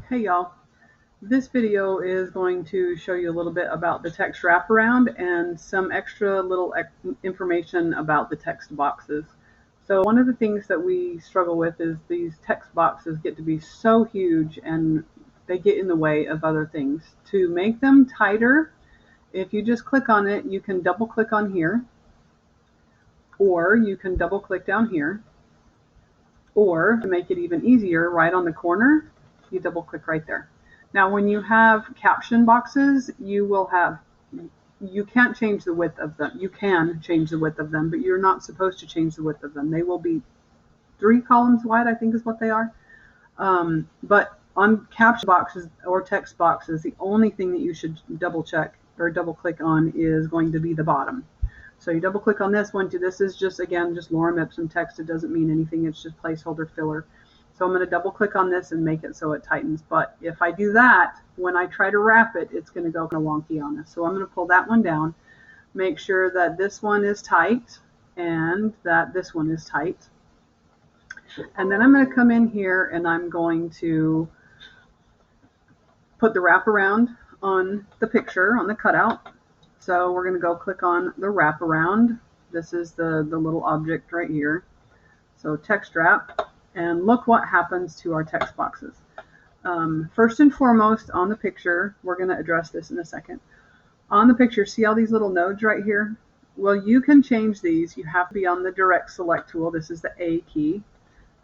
Hey y'all, this video is going to show you a little bit about the text wraparound and some extra little information about the text boxes. So one of the things that we struggle with is these text boxes get to be so huge and they get in the way of other things. To make them tighter, if you just click on it, you can double click on here, or you can double click down here, or to make it even easier, right on the corner, you double click right there. Now, when you have caption boxes, you can't change the width of them. You can change the width of them, but you're not supposed to change the width of them. They will be 3 columns wide, I think is what they are. But on caption boxes or text boxes, the only thing that you should double check or double click on is going to be the bottom. So you double click on this one. This is just, again, just lorem ipsum text. It doesn't mean anything. It's just placeholder filler. So I'm going to double click on this and make it so it tightens. But if I do that, when I try to wrap it, it's going to go kind of wonky on us. So I'm going to pull that one down, make sure that this one is tight and that this one is tight. And then I'm going to come in here and I'm going to put the wraparound on the picture, on the cutout. So we're going to go click on the wraparound. This is the little object right here. So text wrap. And look what happens to our text boxes. First and foremost, on the picture, we're going to address this in a second. On the picture, see all these little nodes right here? Well, you can change these. You have to be on the direct select tool. This is the A key.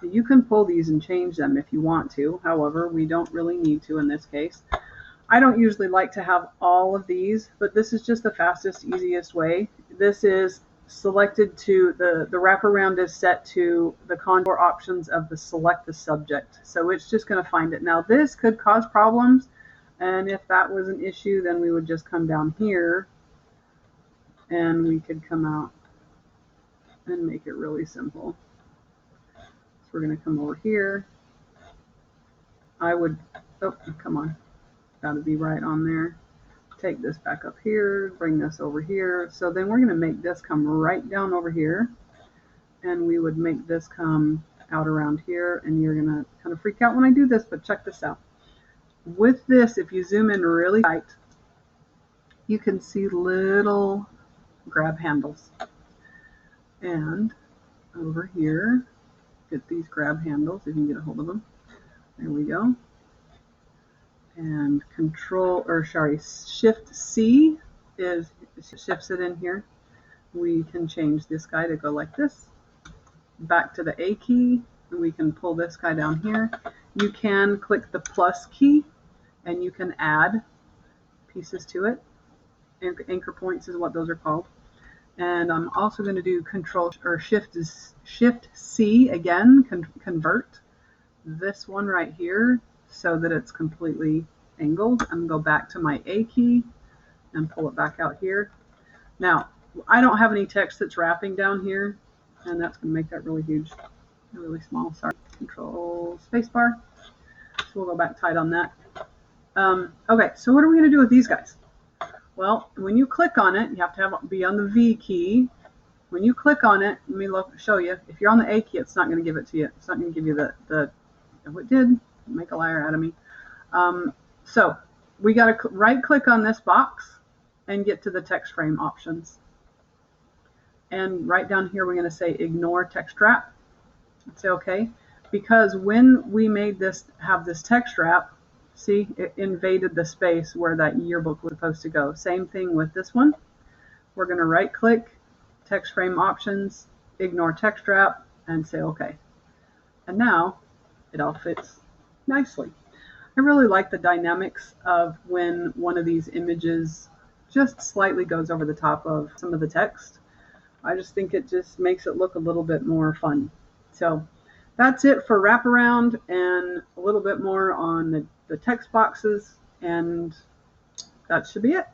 You can pull these and change them if you want to. However, we don't really need to in this case. I don't usually like to have all of these, but this is just the fastest, easiest way. This is selected to the wraparound is set to the contour options of the select the subject. So it's just going to find it. Now this could cause problems, and if that was an issue, then we would just come down here and we could come out and make it really simple. So we're going to come over here. Oh, come on. Got to be right on there. Take this back up here, bring this over here. So then we're going to make this come right down over here, and we would make this come out around here, and you're going to kind of freak out when I do this, but check this out. With this, if you zoom in really tight, you can see little grab handles. And over here, get these grab handles if you can get a hold of them. There we go. And Shift C shifts it in here. We can change this guy to go like this. Back to the A key, and we can pull this guy down here. You can click the plus key, and you can add pieces to it. Anchor points is what those are called. And I'm also going to do Shift C again, convert this one right here, so that it's completely angled. I'm going to go back to my A key and pull it back out here. Now, I don't have any text that's wrapping down here, and that's going to make that really huge, really small. Sorry. Control spacebar. So we'll go back tight on that. Okay, so what are we going to do with these guys? Well, when you click on it, you have to be on the V key. When you click on it, let me show you. If you're on the A key, it's not going to give it to you. It's not going to give you it did. Make a liar out of me. So we got to right click on this box and get to the text frame options. And right down here, we're going to say ignore text wrap. Say okay, because when we made this, have this text wrap, see, it invaded the space where that yearbook was supposed to go. Same thing with this one. We're going to right click, text frame options, ignore text wrap, and say okay. And now it all fits nicely. I really like the dynamics of when one of these images just slightly goes over the top of some of the text. I just think it just makes it look a little bit more fun. So that's it for wraparound and a little bit more on the text boxes, and that should be it.